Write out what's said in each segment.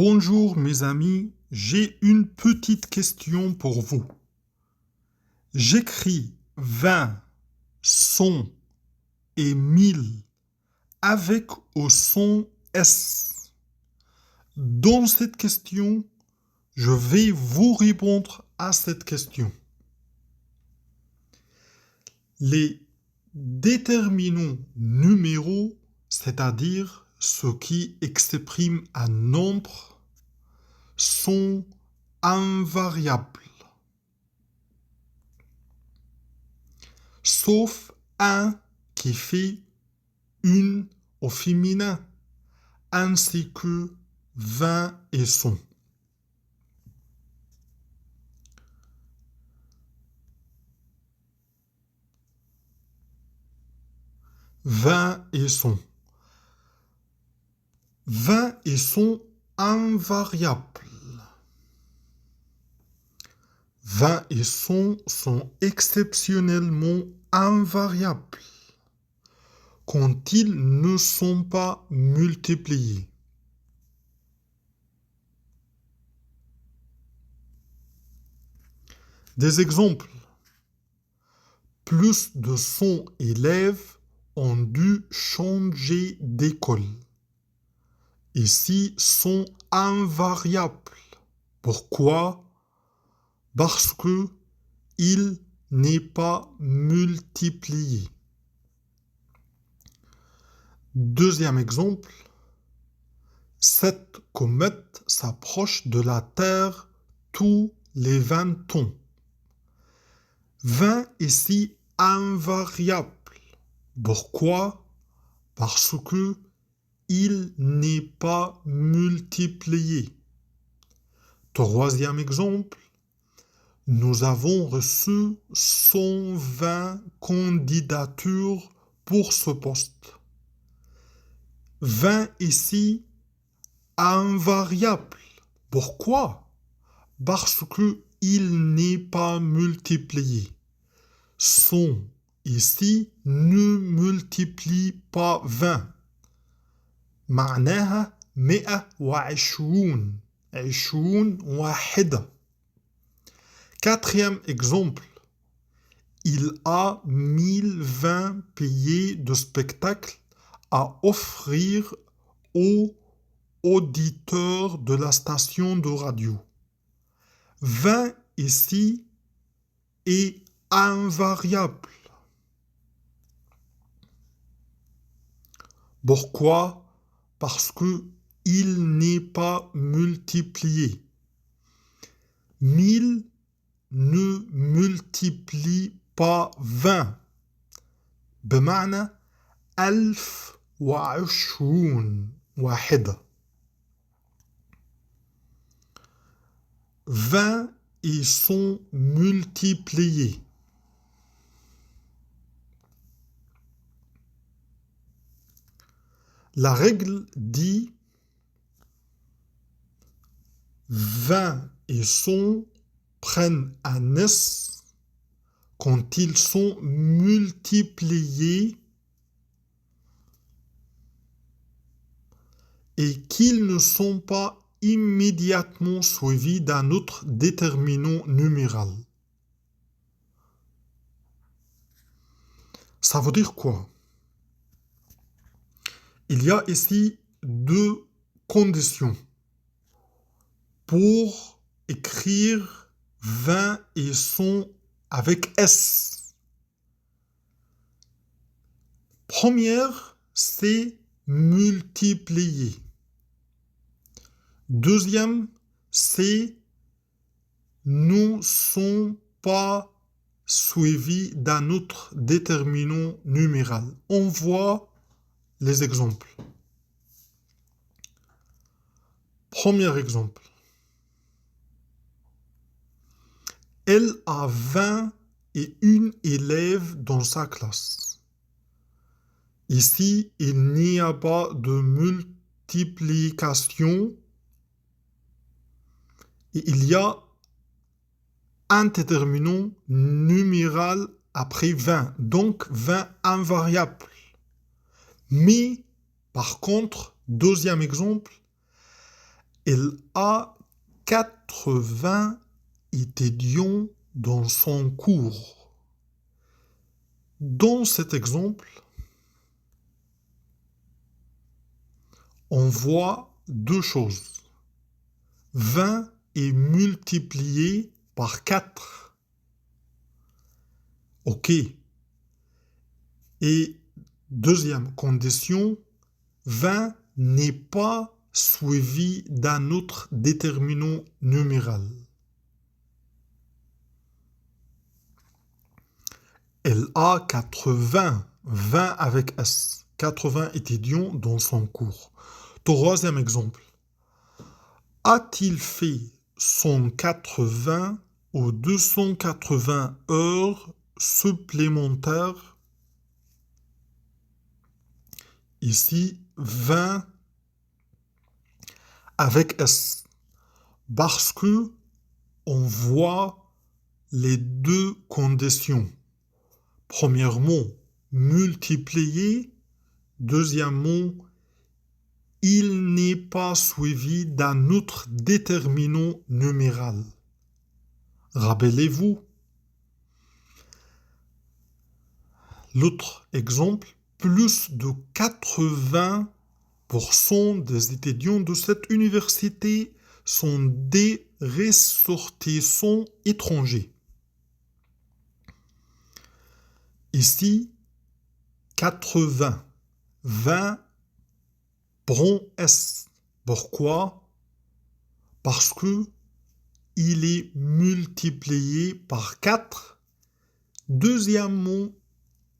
Bonjour mes amis, j'ai une petite question pour vous. J'écris 20, 100 et 1000 avec au son S. Dans cette question, je vais vous répondre à cette question. Les déterminants numéraux, c'est-à-dire ceux qui expriment un nombre, sont invariables. Sauf un qui fait une au féminin, ainsi que 20 et 100. Vingt et 100. 20 et 100 invariables. 20 et 100 sont exceptionnellement invariables quand ils ne sont pas multipliés. Des exemples. Plus de 100 élèves ont dû changer d'école. Ici sont invariables. Pourquoi? Parce que il n'est pas multiplié. Deuxième exemple. Cette comète s'approche de la Terre tous les 20 ans. 20 ici invariable. Pourquoi? Parce que il n'est pas multiplié. Troisième exemple. Nous avons reçu 120 candidatures pour ce poste. 20 ici invariable. Pourquoi? Parce que il n'est pas multiplié. 100 ici ne multiplie pas 20. معناها 120. 20 واحدة. Quatrième exemple. Il a 1020 billets de spectacle à offrir aux auditeurs de la station de radio. 20 ici est invariable. Pourquoi? Parce que il n'est pas multiplié. 1000 ne multiplie pas 20. بمعنى 1020 واحدة. 20 ils sont multipliés. La règle dit 20 et 100 prennent un S quand ils sont multipliés et qu'ils ne sont pas immédiatement suivis d'un autre déterminant numéral. Ça veut dire quoi? Il y a ici deux conditions pour écrire 20 et 100 avec S. Première, c'est multiplier. Deuxième, c'est ne sont pas suivis d'un autre déterminant numéral. On voit les exemples. Premier exemple. Elle a 20 et une élève dans sa classe. Ici, il n'y a pas de multiplication. Et il y a un déterminant numéral après 20. Donc 20 invariable. Mais, par contre, deuxième exemple, Elle a 80 étudiants dans son cours. Dans cet exemple, on voit deux choses. 20 est multiplié par 4. OK. Et deuxième condition, 20 n'est pas suivi d'un autre déterminant numéral. Elle a 80, 20 avec S, 80 étudiants dans son cours. Troisième exemple. A-t-il fait 180 ou 280 heures supplémentaires? Ici, 20 avec S. Parce que on voit les deux conditions. Premièrement, multiplier. Deuxièmement, il n'est pas suivi d'un autre déterminant numéral. Rappelez-vous. L'autre exemple, plus de 80% des étudiants de cette université sont des ressortissants étrangers. Ici, 80, 20 prend S. Pourquoi? Parce que il est multiplié par 4. Deuxièmement,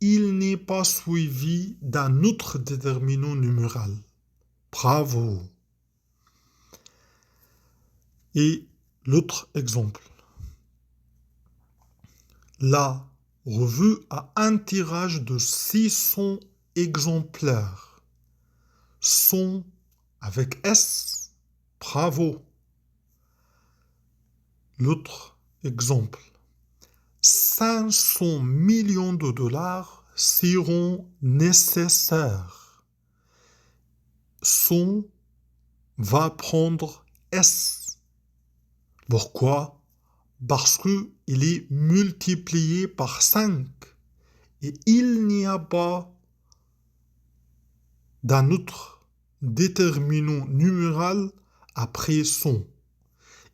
il n'est pas suivi d'un autre déterminant numéral. Bravo. Et l'autre exemple. La revue a un tirage de 600 exemplaires. 100 avec S. Bravo. L'autre exemple. 500 millions de dollars seront nécessaires. 100 va prendre S. Pourquoi? Parce qu'il est multiplié par 5 et il n'y a pas d'un autre déterminant numéral après 100.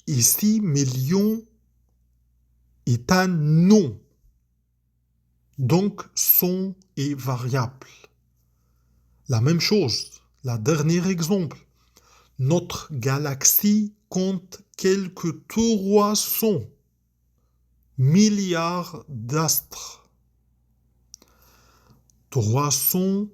Ici, million est un nom. Donc, 100 est variable. La même chose, le dernier exemple. Notre galaxie compte quelques 300 milliards d'astres. 300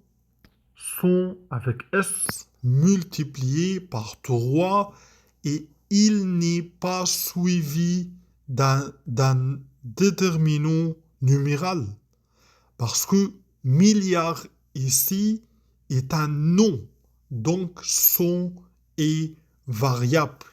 sont avec S multiplié par 3 et il n'est pas suivi d'un déterminant numéral. Parce que milliard ici est un nom, donc son est variable.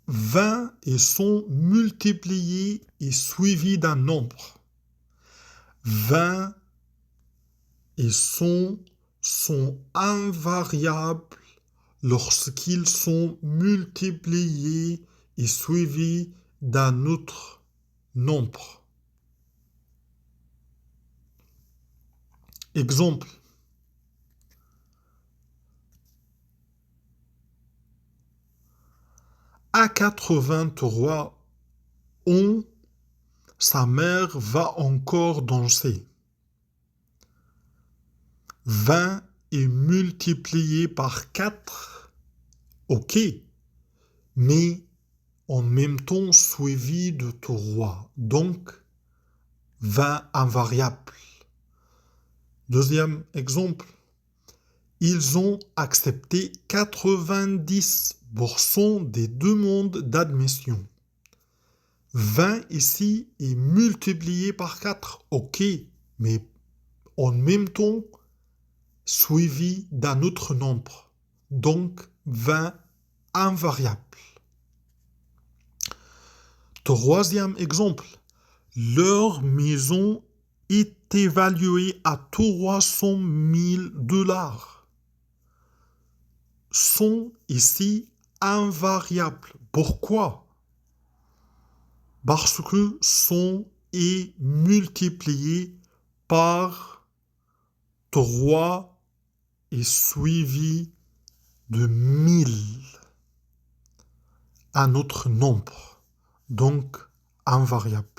« 20 et 100 multipliés et suivis d'un nombre. 20 et 100 sont invariables lorsqu'ils sont multipliés et suivis d'un autre nombre. Exemple. À 83 ans, sa mère va encore danser. 20 est multiplié par 4, ok, mais en même temps suivi de 3, donc 20 invariable. Deuxième exemple, ils ont accepté 90% des demandes d'admission. 20 ici est multiplié par 4, ok, mais en même temps suivi d'un autre nombre, donc 20 invariable. Troisième exemple, Leur maison est évaluée à 300 000 dollars. Sont ici invariables. Pourquoi? Parce que sont est multiplié par 3 et suivi de 1000. Un autre nombre, donc invariable.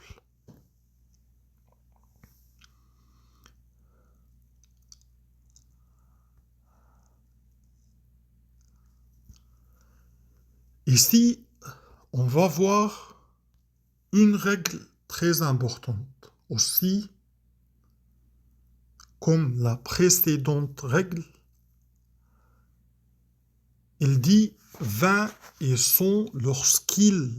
Ici, on va voir une règle très importante. Aussi, comme la précédente règle, il dit 20 et 100 lorsqu'ils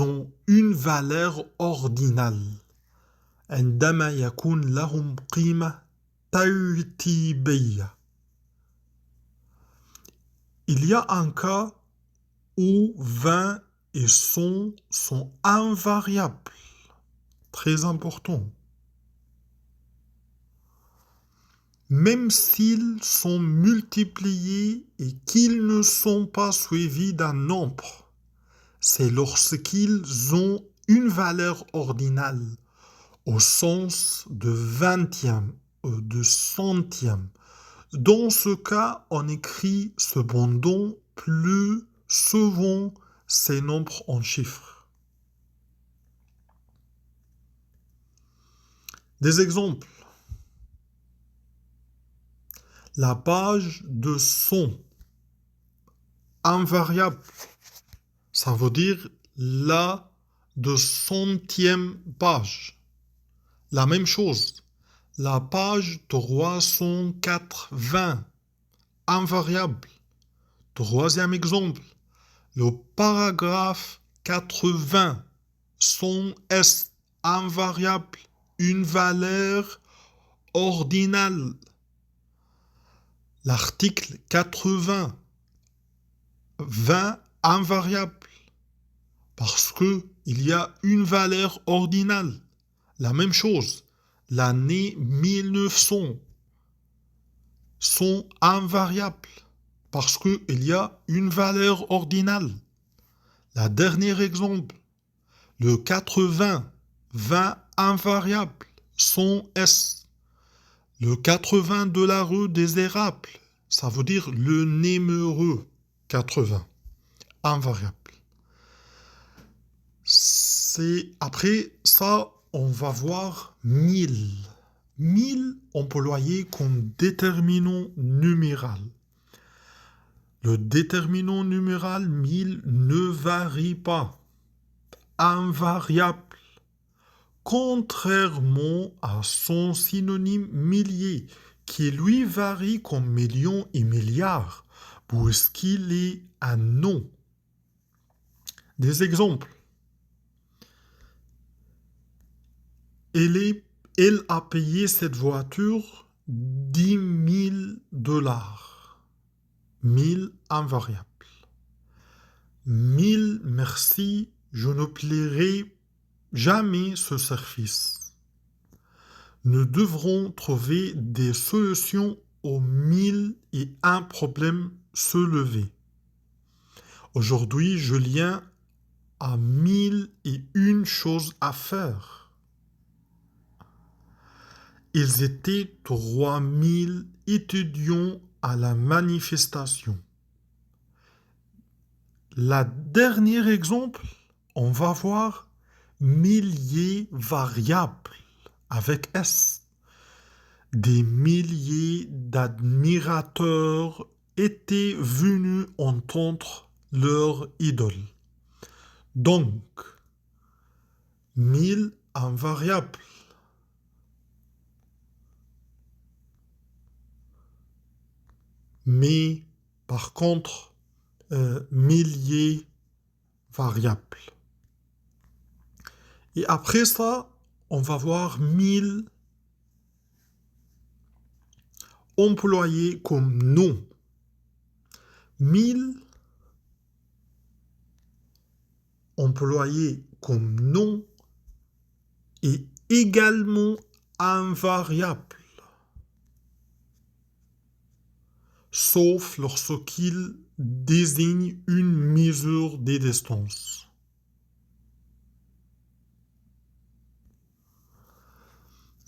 ont une valeur ordinale. عندما يكون لهم قيمة ترتيبية. Il y a un cas où 20 et 100 sont invariables. Très important. Même s'ils sont multipliés et qu'ils ne sont pas suivis d'un nombre. C'est lorsqu'ils ont une valeur ordinale au sens de vingtième ou de centième. Dans ce cas, on écrit cependant plus souvent ces nombres en chiffres. Des exemples. La page de 100, invariable, ça veut dire la 200e page. La même chose, la page 380, invariable. Troisième exemple, le paragraphe 80, son S, invariable, une valeur ordinale. L'article 80, 20, invariable, parce qu'il y a une valeur ordinale. La même chose, l'année 1900 sont invariables, parce qu'il y a une valeur ordinale. La dernier exemple, le 80, 20 invariable, son S. Le 80 de la rue des érables, ça veut dire le numéro 80, invariable. Après ça, on va voir 1000. 1000 employés comme déterminant numéral. Le déterminant numéral 1000 ne varie pas. Invariable. Contrairement à son synonyme millier, qui lui varie comme million et milliard, puisqu'il est un nom. Des exemples. Elle a payé cette voiture 10 000 dollars. 1000 invariable. 1000 merci, je ne paierai jamais ce service. Nous devrons trouver des solutions aux 1001 problèmes soulevés. Aujourd'hui, Julien a 1001 choses à faire. Ils étaient 3000 étudiants à la manifestation. Le dernier exemple, on va voir milliers variables avec S. Des milliers d'admirateurs étaient venus entendre leur idole. Donc, 1000 invariables. Mais, par contre, milliers variables. Et après ça, on va voir 1000 employés comme nom. 1000 employés comme nom est également invariable, sauf lorsqu'il désigne une mesure des distances.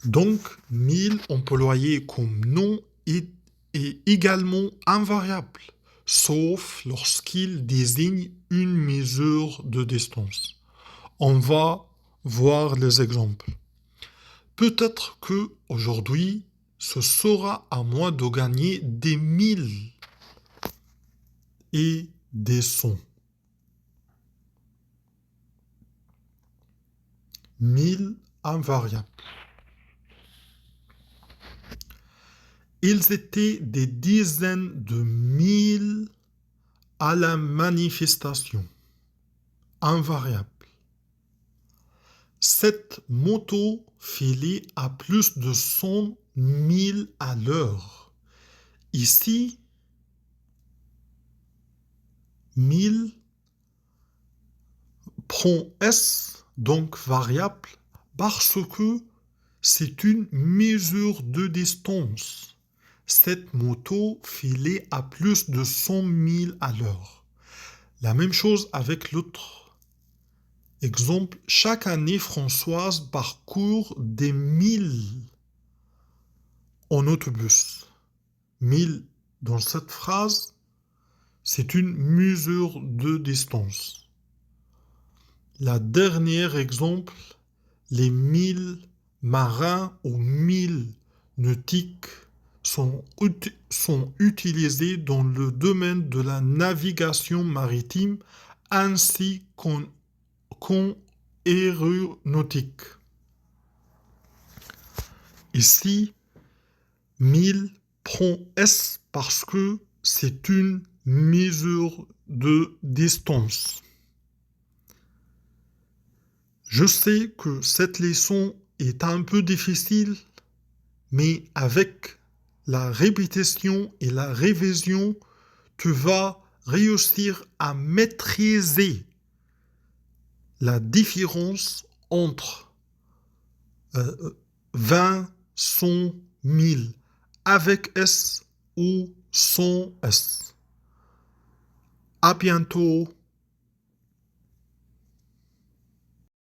Donc, 1000 employé comme nom est également invariable, sauf lorsqu'il désigne une mesure de distance. On va voir les exemples. Peut-être que aujourd'hui, ce sera à moi de gagner des 1000 et des 100. 1000 invariables. Ils étaient des dizaines de mille à la manifestation. Invariable. Cette moto filait à plus de 100 000 à l'heure. Ici, 1000 prend S, donc variable, parce que c'est une mesure de distance. Cette moto filait à plus de 100 000 à l'heure. La même chose avec l'autre exemple. Chaque année, Françoise parcourt des 1000 en autobus. 1000 dans cette phrase, c'est une mesure de distance. La dernière exemple, les 1000 marins ou 1000 nautiques sont utilisés dans le domaine de la navigation maritime ainsi qu'en aéronautique. Ici, 1000 prend S parce que c'est une mesure de distance. Je sais que cette leçon est un peu difficile, mais avec la répétition et la révision, tu vas réussir à maîtriser la différence entre 20, 100, 1000 avec S ou sans S. À bientôt.